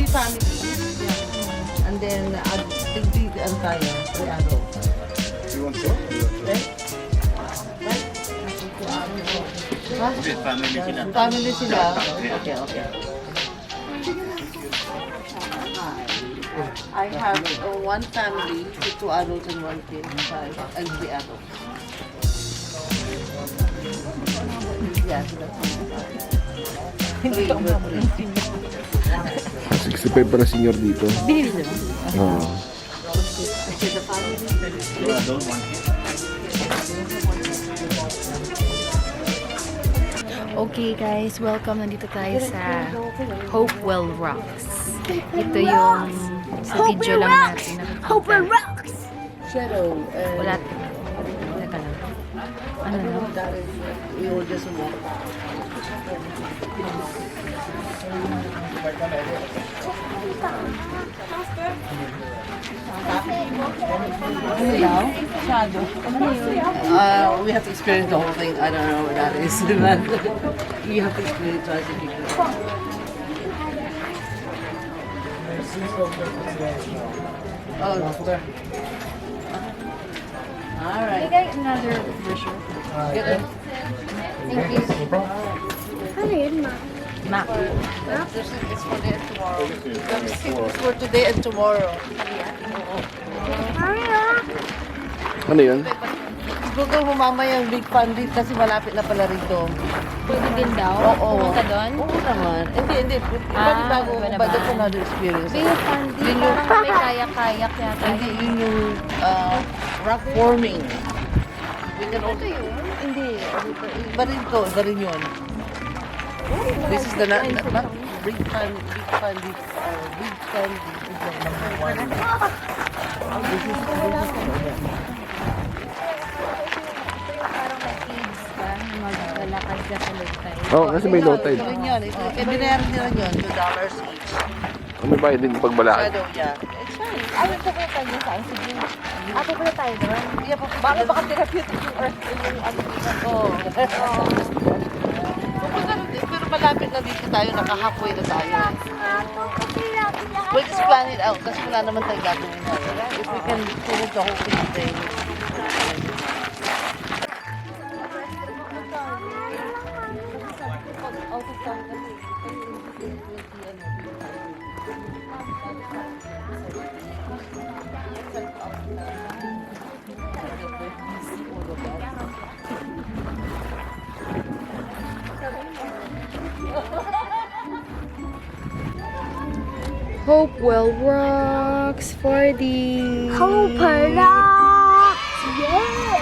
family. Yeah. And then, big ano tayo, 3 araw. You want to? Okay? Right? Huh? Family sila. Family sila? Okay, okay. I have one family, 2 adults and 1 kid, and 3 adults. Yeah, so that's hindi ko umabot. 65 para senior dito. Binili nila. Oo. Kasi the family, Don't want it. Okay guys, welcome. Nandito tayo sa Hopewell Rocks. Ito yung sa video lang natin. Hopewell Rocks! shadow, Wala. Teka lang. Ano na? that is, we will just walk. Shadow. We have to experience the whole thing. I don't know what that is. You have to experience it as a people. Oh. All right. Bigay another version. Get it. Thank you. Ano yun, ma? Map. It's for today and tomorrow. It's for today and tomorrow. Ano yun? Google mo mamaya yung big fan din kasi malapit na pala rito. Pwede din daw? Oo. Pumunta doon? Oo naman. Hindi. Bago, iba naman. Ano but that's another experience. Bay of Fundy. Yun yung- Parang may kayak-kayak yata. Hindi, yun yung rock forming. We can also, hindi. Iba rin to, iba rin yun. This is the not big fan is the number 1. This is Parang may kids ka. Maglalakad ka sa lutay. Oo, kasi may low tide. Ito rin yun. Binayaran nila yun, $2 each. May bayad din pagbalaan. Shadow, yeah. It's fine. Ay, pupunta tayo dun saan? Sige. Pupunta tayo doon. Yeah, baka therapeutic yung earth yung ano dito. Oo. Pupunta rin din, pero malapit na dito tayo, naka-halfway na tayo. We'll just plan it out kasi wala naman tayo gagawin na. If we can finish the whole thing today. Hopewell Rocks for the... Hopewell Rocks! Yeah!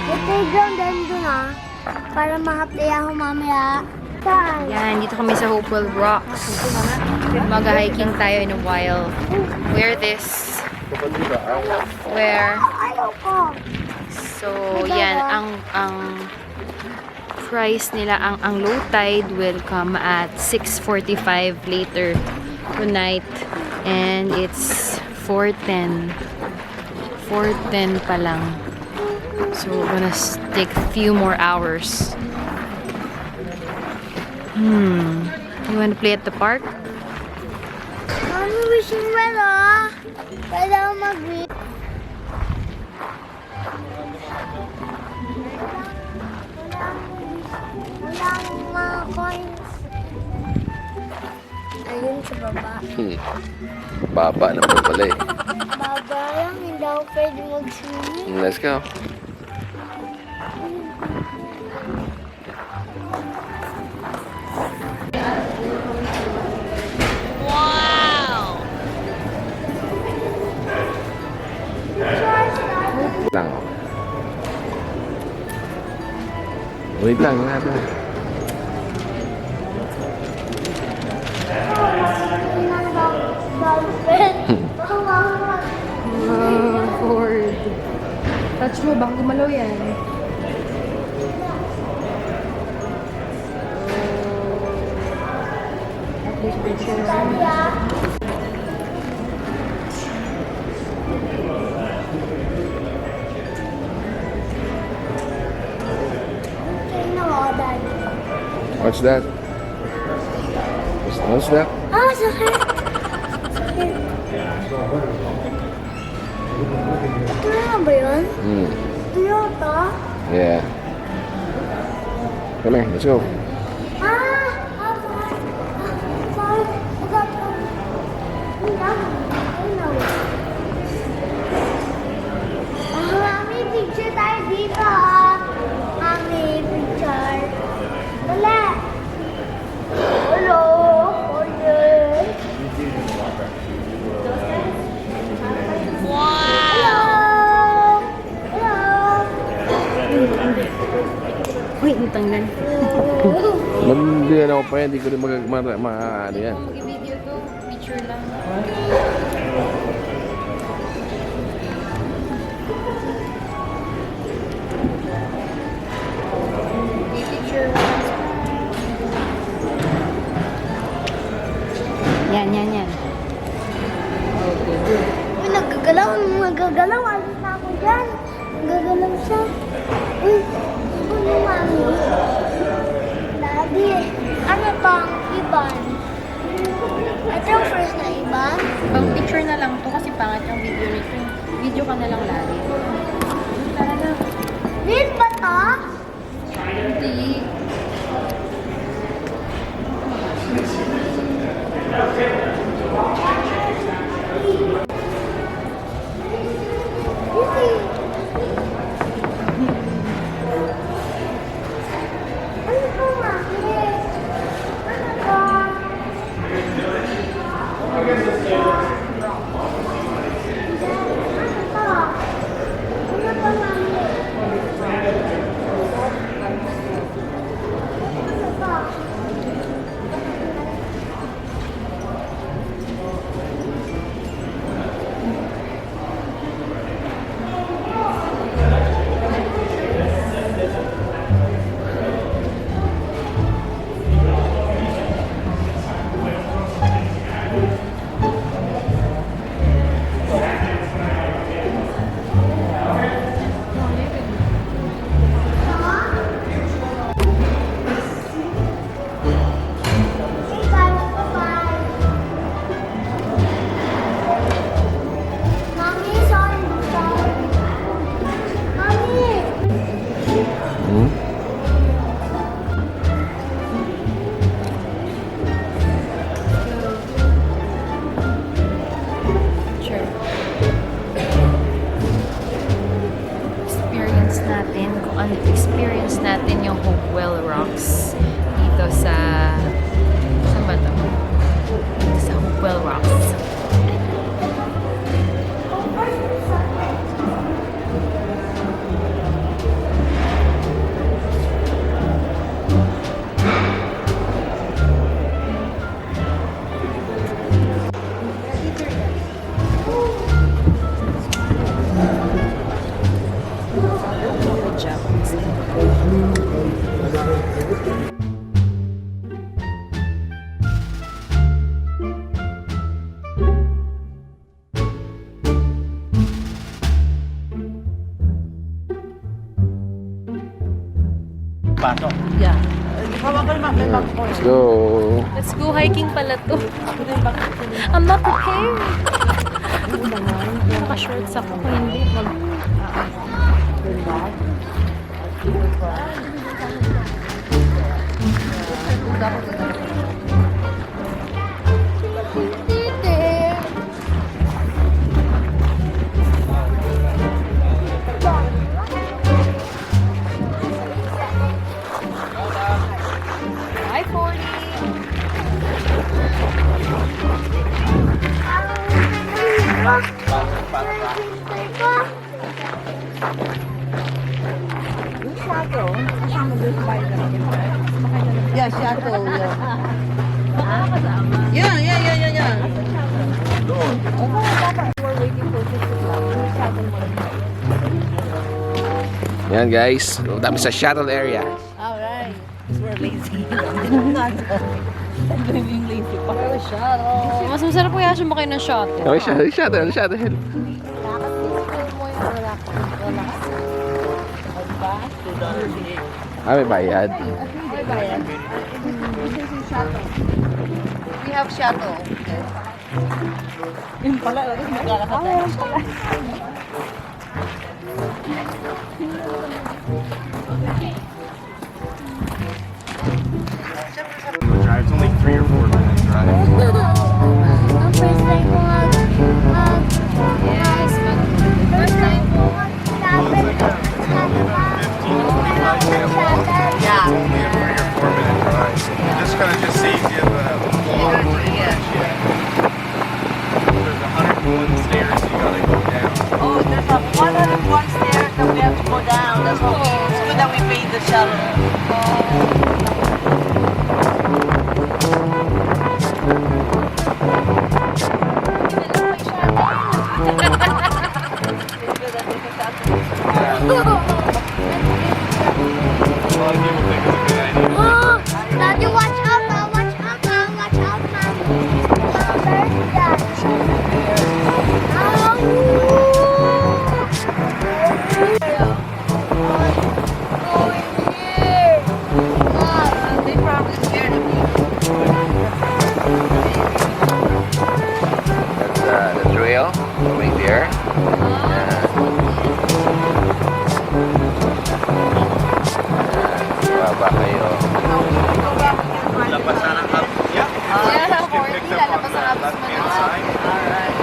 Yung playground nandun para ma-happy ako mamaya. Saan? Yan, dito kami sa Hopewell Rocks. Mag-hiking tayo in a while. Where this? Where? Ayoko! So, yan, ang price nila, ang low tide will come at 6:45 later tonight, and it's 4:10 pa lang, so we're gonna take a few more hours. You wanna play at the park? Mami, wishing well Pwede ako mag-wish. Wala akong mga coins. Ayun sa baba. Baba naman pala eh. Baba lang, hindi ako pwede mag-swimming. Let's go. Lang. Wait lang, natin. Ford. Touch mo, baka gumalaw yan. What's that? What's that? Ah, sakit. Ito na ba yun? Hmm. Toyota? Yeah. Come here, let's go. Sorry. Mami, picture tayo dito Mami, picture. Wala. Hello. Wow. Hello. Uy, natanggal. Hindi ako pa yan, hindi ko rin ano yan. Mag-video to, picture lang. Picture once. Yan. Uy, nagagalaw. Alis na ako dyan. Nagagalaw siya. Uy, ito ni Mami. Daddy, ano pang iban? Ito yung first na iban? Pang picture na lang to kasi pangat yung video nito. Video ka na lang lagi. Tara na. Real ba to? Hindi. Ano to, Mami? Ano to? Mami, sorry. Mami! Hmm? Sure. Experience natin yung Hopewell Rocks dito sa saan ba to? Dito sa Hopewell Rocks. Good job. Pasok. Yeah. Hawakan mo, may back for Let's go. Let's go hiking pala to. I'm not prepared. Naka-shorts ako kung hindi. Bye, 40. Yeah, shuttle. Yeah. Yan guys, punta kami sa shuttle area. Alright. We're lazy. Not. Yung lazy pa. Shuttle. Mas masarap kaya sumakay ng shuttle. Okay, shuttle. May bayad. We have shuttle. Okay. Yun pala, maglalakad tayo. It's only 3 or 4 minutes drive. Ang first time ko Yes, first time po. Yeah. Only a 3 or 4 minute drive. This kind of just saves you the long Yeah. There's 101 stairs you gotta go down. Oh, there's a 101 stairs that we have to go down. That's what it's good that we paid the shuttle. A lot of people think it's a good idea. Daddy, watch out, Mom. Watch out, Mom. Watch out, Mom. There's that. They probably scared of me. That's the trail right there. Baba kayo. Labasan ang hub. Yeah. Yeah, Just get 40, picked up on lalabas ang the hubs mo left-hand naman. side. Alright.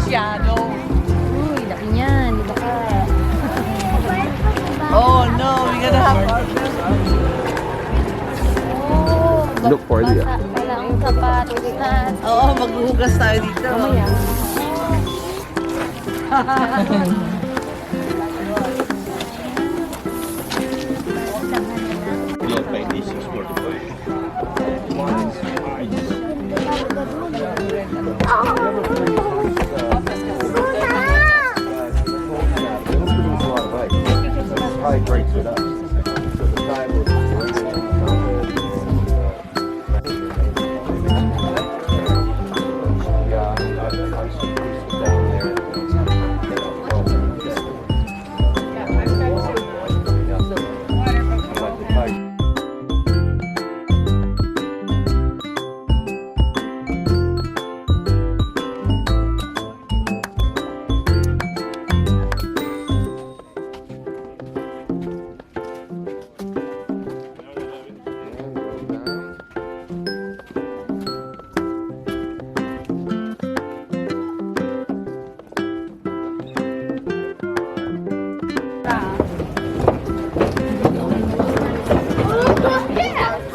Shadow. Uy, laki niyan. Di ba ka? Oh no, we gotta have Look for the... Basa pala ang sapatos na. Oo, maghuhugas tayo dito. Mamaya. Yeah, by this is 45. Probably breaks it up. So the time will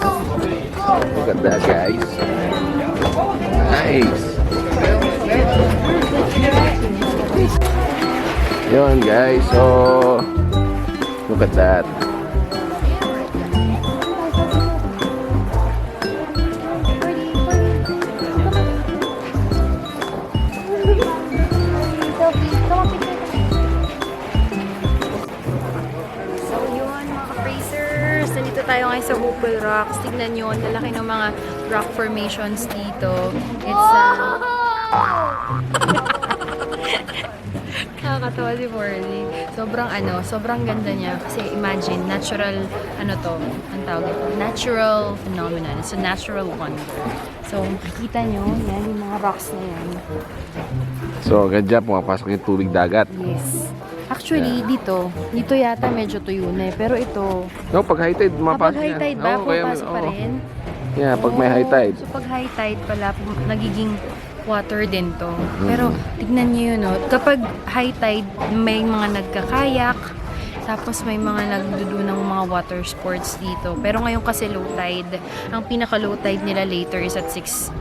Look at that, guys. Nice. Yun, guys. So, look at that. So yun mga ka-Fracers, nandito tayo ngayon sa Hopewell Rocks. Tignan nyo, ang lalaki ng mga rock formations dito. It's Nakakatawa si Morley. Sobrang ganda niya. Kasi imagine, natural, ang tawag ito, natural phenomenon. It's a natural wonder. So, makikita nyo, yan, yung mga rocks na yan. So, ganda, pumapasok yung tubig dagat. Yes. Actually, dito yata medyo tuyo na eh. Pero ito, No, pag high tide, kapag mapasok high yan. tide ba, Oo, kaya- pumapasok pa oo. rin? Yeah, pag may high tide. So, pag high tide pala, nagiging water din to. Pero, tignan nyo yun, no? Kapag high tide, may mga nagkakayak, tapos may mga nagdudo ng mga water sports dito. Pero ngayon kasi low tide, ang pinaka low tide nila later is at 6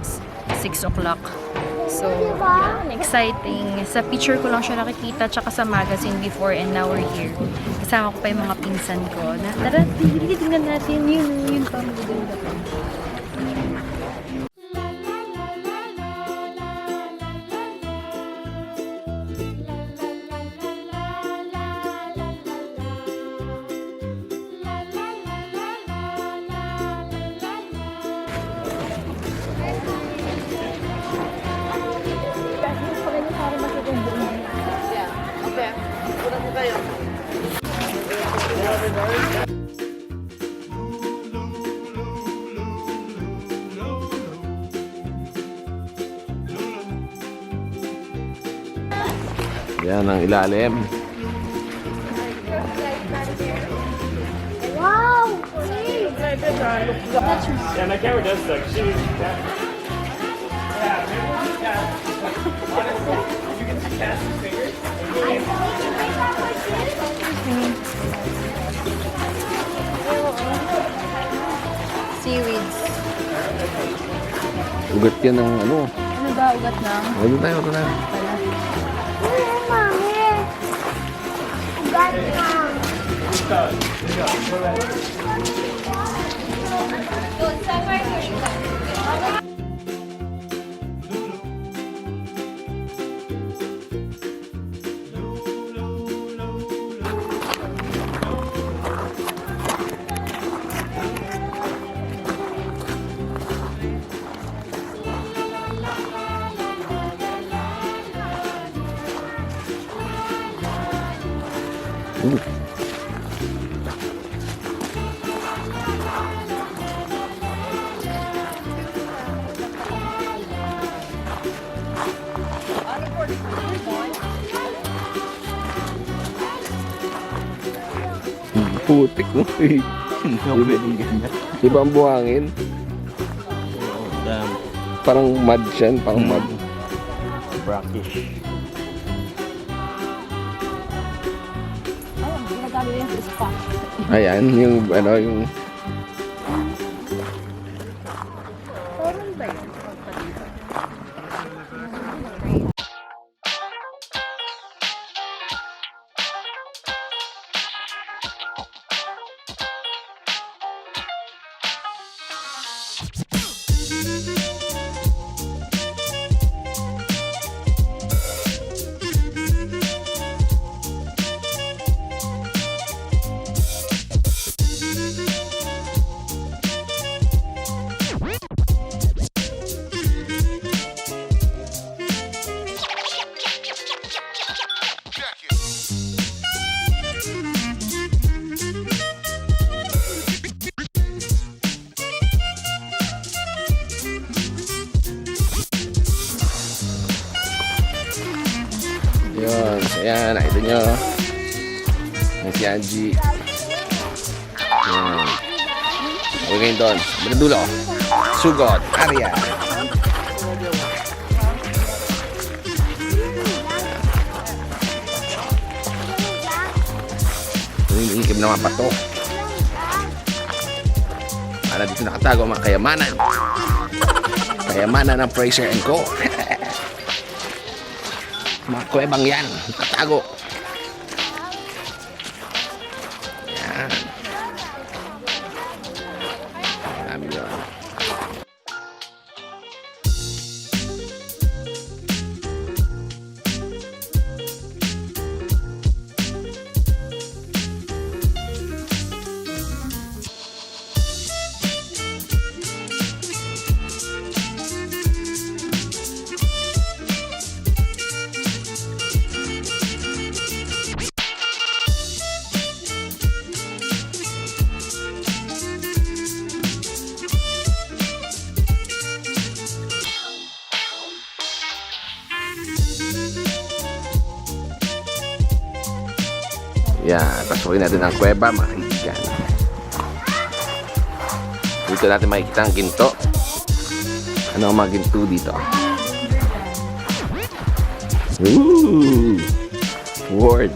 o'clock. So, yan, exciting. Sa picture ko lang siya nakikita, tsaka sa magazine before, and now we're here. Kasama ko pa yung mga pinsan ko. Tara, tingnan natin. Yun pa, magaganda pa. Yan ang ilalim. Wow! Please! Yeah, my camera does suck. She, yeah, maybe we can cast. Honestly, you can just cast your fingers. Seaweeds. Ugat yan ng ano. Ano ba ugat ng? Ito tayo, ito tayo. Mami! Ugat na! Putik no. Di ba ang buhangin? Parang mud siya, parang mud. Brackish. Ayan, yung ano, yung yun. Ayan, nakita nyo. Ang si Angie. Ayan. Huwag ngayon doon. Binadulo. Sugot. Arya. Hinihikim na mga pato. Para dito nakatago ang mga kayamanan. Kayamanan ng Fracer and Co. Mga kuwebang yan, katago. Yan. Marami yun. Yan, pasukin natin ang kuweba, mga kaibigan. Dito natin makikita ang ginto. Ano ang mga ginto dito? Ooh! Ward.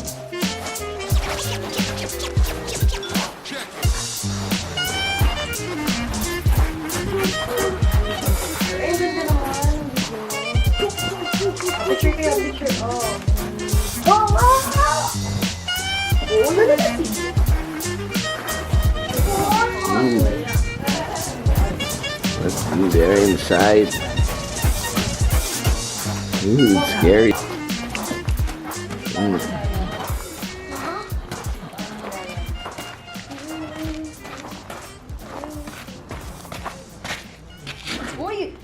Let's see there inside. Ooh, it's scary. Uy!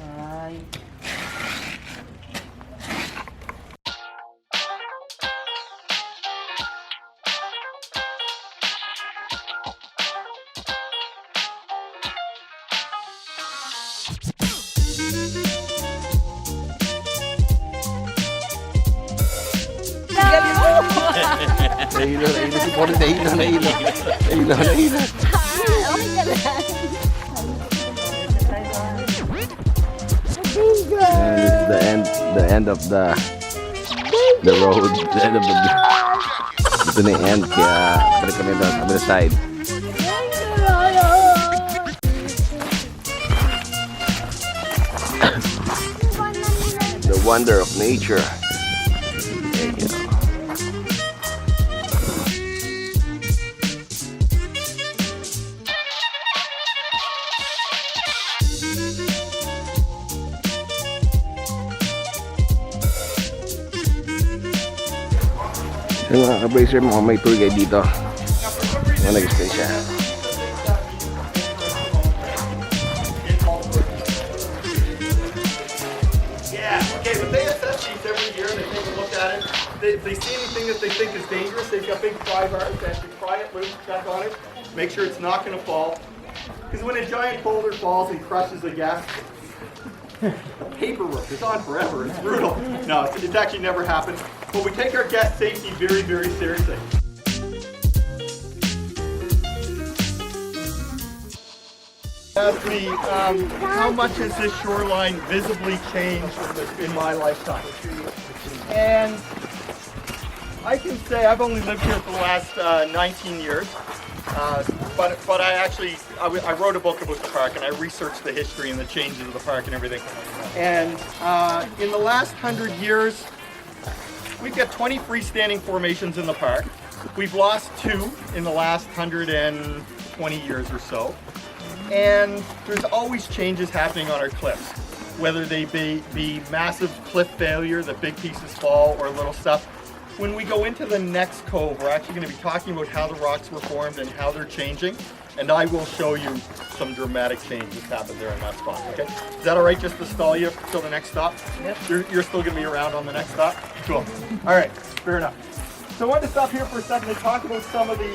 Nahilo si Boris. Nahilo. And it's the end of the road, the end of the ito na yung end, kaya balik kami doon, other side. The wonder of nature. There you go. Yung mga ka-bracer, mukhang may tour guide dito. Mga nag-stay siya. Yeah, okay, but they assess these every year and they take a look at it. If they see anything that they think is dangerous, they've got big pry bars. They have to pry it loose, check on it, make sure it's not going to fall. Because when a giant boulder falls and crushes a gas, paperwork, it's on forever, it's brutal. No, it's actually never happened. But we take our guest safety very, very seriously. Ask me, how much has this shoreline visibly changed in my lifetime? And I can say I've only lived here for the last 19 years. But I wrote a book about the park and I researched the history and the changes of the park and everything. And in the last 100 years, we've got 20 freestanding formations in the park. We've lost 2 in the last 120 years or so. And there's always changes happening on our cliffs, whether they be massive cliff failure, that big pieces fall, or little stuff. When we go into the next cove, we're actually going to be talking about how the rocks were formed and how they're changing. And I will show you some dramatic changes happened there in that spot, okay? Is that all right just to stall you till the next stop? Yep. You're still going to be around on the next stop? Cool. All right, fair enough. So I wanted to stop here for a second to talk about some of the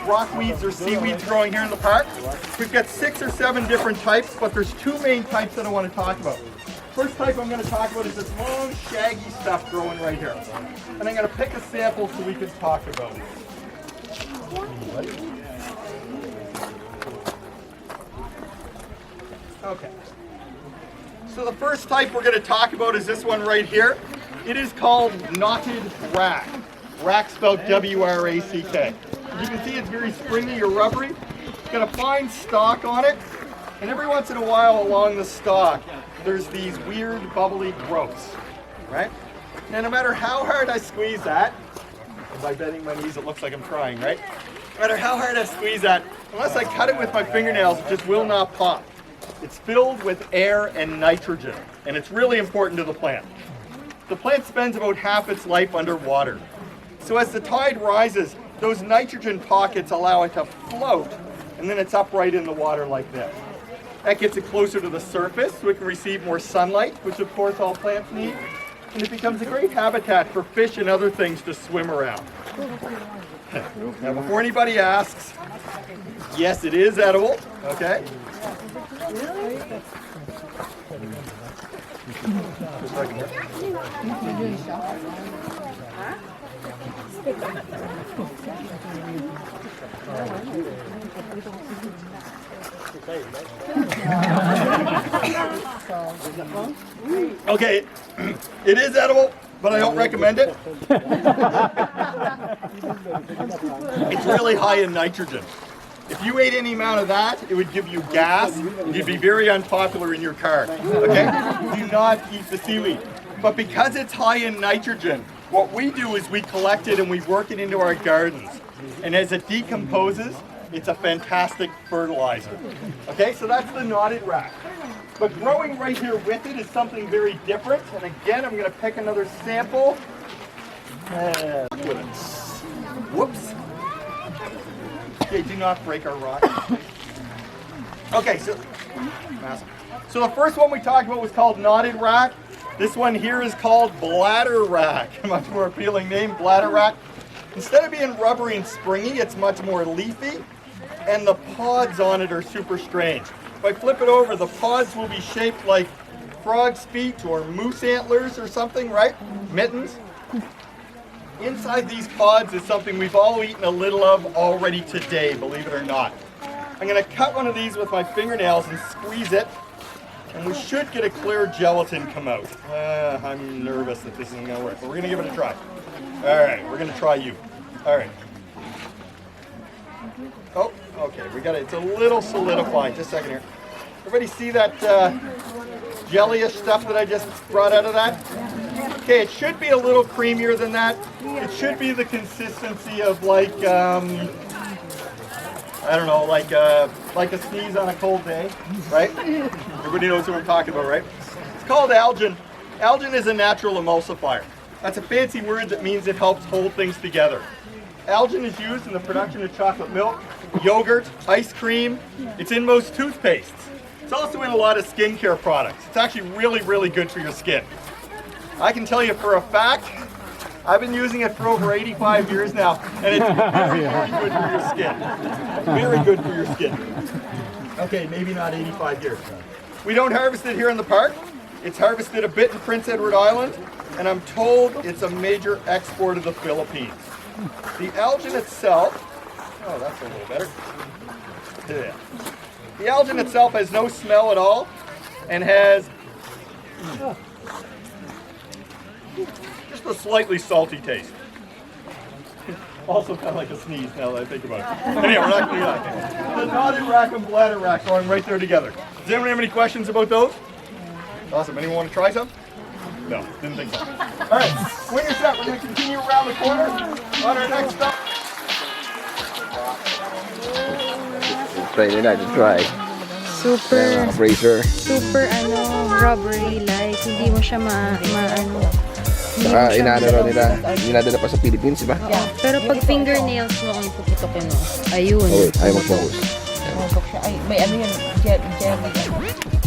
rockweeds or seaweeds growing here in the park. We've got 6 or 7 different types, but there's 2 main types that I want to talk about. First type I'm going to talk about is this long, shaggy stuff growing right here. And I'm going to pick a sample so we can talk about it. Okay. So the first type we're going to talk about is this one right here. It is called knotted rack. Rack spelled W-R-A-C-K. As you can see, it's very springy or rubbery. It's got a fine stalk on it. And every once in a while along the stalk, there's these weird bubbly growths, right? Now, no matter how hard I squeeze that, and by bending my knees it looks like I'm trying, right? No matter how hard I squeeze that, unless I cut it with my fingernails, it just will not pop. It's filled with air and nitrogen, and it's really important to the plant. The plant spends about half its life underwater. So as the tide rises, those nitrogen pockets allow it to float, and then it's upright in the water like this. That gets it closer to the surface so it can receive more sunlight, which of course all plants need. And it becomes a great habitat for fish and other things to swim around. Now before anybody asks, yes, it is edible, okay? Okay, it is edible, but I don't recommend it. It's really high in nitrogen. If you ate any amount of that, it would give you gas, and you'd be very unpopular in your car, okay? Do not eat the seaweed. But because it's high in nitrogen, what we do is we collect it and we work it into our gardens. And as it decomposes, it's a fantastic fertilizer. Okay, so that's the knotted rack. But growing right here with it is something very different. And again, I'm going to pick another sample. Whoops. Okay, do not break our rock. Okay, so the first one we talked about was called knotted rack. This one here is called bladder rack. A much more appealing name, bladder rack. Instead of being rubbery and springy, it's much more leafy, and the pods on it are super strange. If I flip it over, the pods will be shaped like frog's feet or moose antlers or something, right? Mittens. inside these pods is something we've all eaten a little of already today, believe it or not. I'm gonna cut one of these with my fingernails and squeeze it, and we should get a clear gelatin come out. I'm nervous that this isn't gonna work, but we're gonna give it a try. All right, we're gonna try you. All right. Oh, okay, we got it. It's a little solidified. Just a second here. Everybody see that jelly-ish stuff that I just brought out of that? Okay, it should be a little creamier than that. It should be the consistency of like, I don't know, like a sneeze on a cold day, right? Everybody knows what I'm talking about, right? It's called algin. Algin is a natural emulsifier. That's a fancy word that means it helps hold things together. Algin is used in the production of chocolate milk, yogurt, ice cream. It's in most toothpastes. It's also in a lot of skincare products. It's actually really, really good for your skin. I can tell you for a fact, I've been using it for over 85 years now, and it's very, very good for your skin. Very good for your skin. Okay, maybe not 85 years. We don't harvest it here in the park. It's harvested a bit in Prince Edward Island, and I'm told it's a major export of the Philippines. The algin itself, oh, that's a little better. Yeah. The algin itself has no smell at all, and has just a slightly salty taste. Also kind of like a sneeze now that I think about it. Anyway, we're not going to do that. The knotted rack and bladder rack going right there together. Does anyone have any questions about those? Awesome. Anyone want to try some? No, didn't think so. All right, when you're set, we're going to continue around the corner on our next stop. Try nila to try. Super, Fracer. super rubbery, like hindi mo siya ano. Saka inadala pa sa Philippines, diba? Pero pag fingernails mo ang ipuputokin mo, ayun. Oh, ayaw mag-focus. Ay, may ano yun, jelly.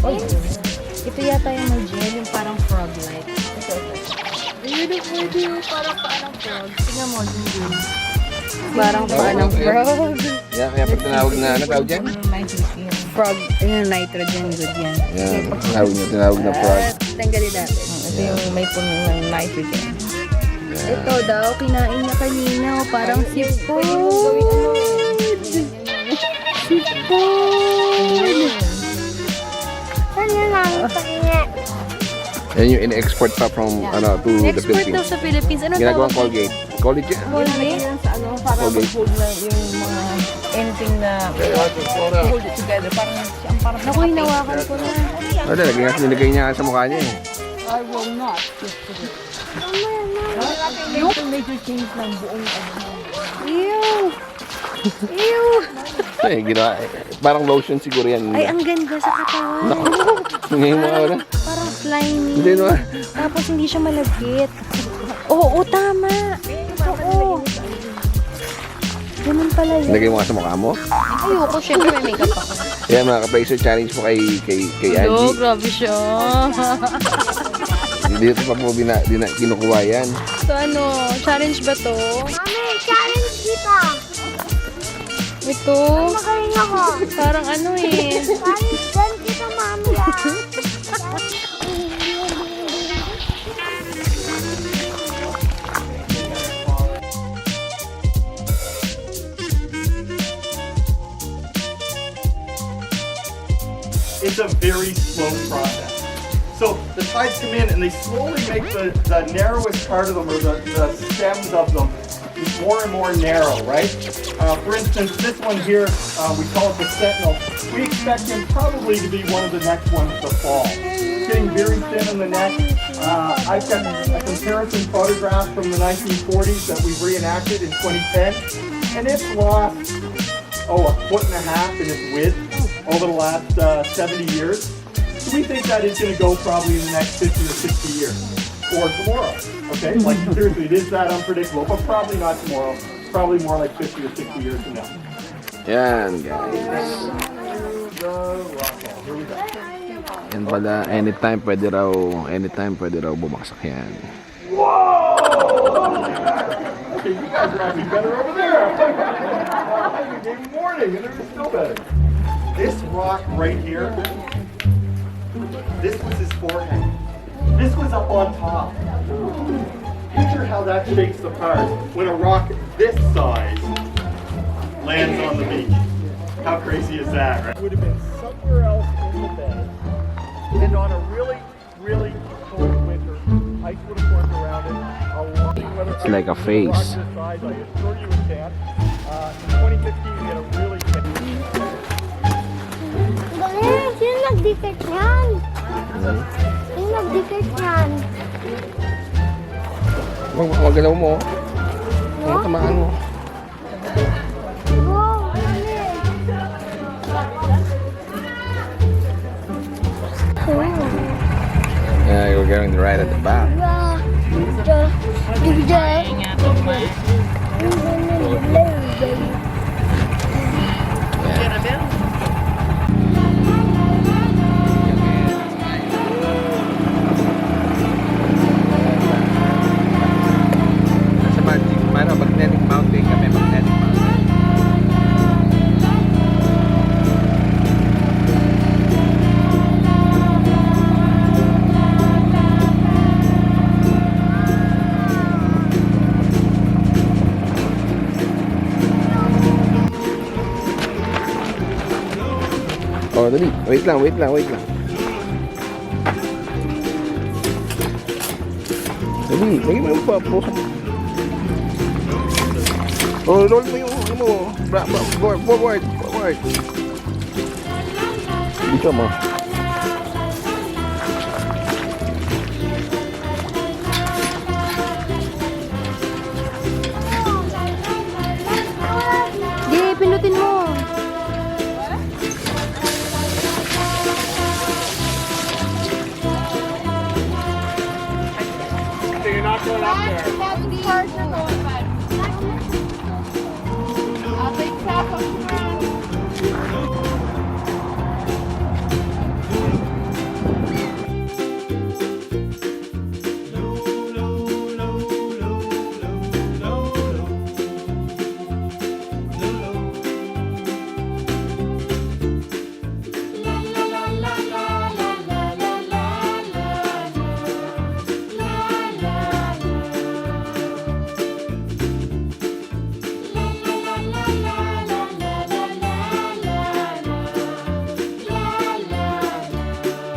Oy, ito yata yung may gel, yung parang frog-like. Ayun, parang frog. Tingnan mo, yun. Parang paanang frog. Kaya pag tinawag na, ano tawag dyan? Frog, yung nitrogen, good yan. Yan, tinawag na frog. Tanggalin natin. Ito yung may puno ng nitrogen. Ito daw, kinain niya kanina, parang sipod. Sipod. Ano lang, pangit. Yan yung in-export pa from to the Export daw Philippines. sa Philippines. Ano Ginagawang tawag? Colgate. Colgate yan. Colgate? Sa ano, para mag-hold na yung mga anything na hold it together. Parang Naku, hinawakan ko na. Wala, nilagay niya sa mukha niya eh. I will not. Yung major change ng buong Ew! Ew! Eh, ginawa. Parang lotion siguro yan. Ay, ang ganda sa katawan. Ngayon mga wala. Parang slimy. Hindi naman. Tapos hindi siya malagkit. Oo, tama. Oo. Ganun pala yun. Nilagay mo nga sa mukha mo. Ayoko, syempre may makeup ako. Yan mga ka-Fracer, challenge mo kay Hello, Angie. grabe siya. Hindi ito pa po kinukuha yan. So ano, challenge ba to? Mami, challenge kita. Ito? Magaling ako. Parang ano eh. Challenge kita, mami. It's a very slow process. So the tides come in and they slowly make the narrowest part of them, or the stems of them, more and more narrow, right? For instance, this one here, we call it the Sentinel. We expect him probably to be one of the next ones to fall. It's getting very thin in the neck. I've got a comparison photograph from the 1940s that we've reenacted in 2010, and it's lost, a 1.5 foot in its width over the last 70 years. So we think that is going to go probably in the next 50 or 60 years, or tomorrow, okay? Like seriously, it is that unpredictable, but probably not tomorrow. Probably more like 50 or 60 years from now. Yan guys. Here we go. Yan pala, anytime pwede raw bumaksak yan. Okay, you guys are actually better over there. You gave me warning, and they're still better. This rock right here, this was his forehead. This was up on top. Picture how that shakes apart when a rock this size lands on the beach. How crazy is that, right? Would have been somewhere else in the bay. And on a really, really cold winter, ice would have formed around it. It's like a face. I assure you it can. In 2015, we had a really Galing, sino nag-dikit yan? Sino nag-dikit yan? Wag galaw mo. Ang tamaan mo. Wow, galing. Yeah, you're going right at the back. Sa magnetic mountain kami, magnetic mountain. Oh, dali. Wait lang. Dali, lagyan mo yung papo. Oh, roll mo yung ano mo. Forward. Dito mo. Di, pinutin mo. So you're not going up there.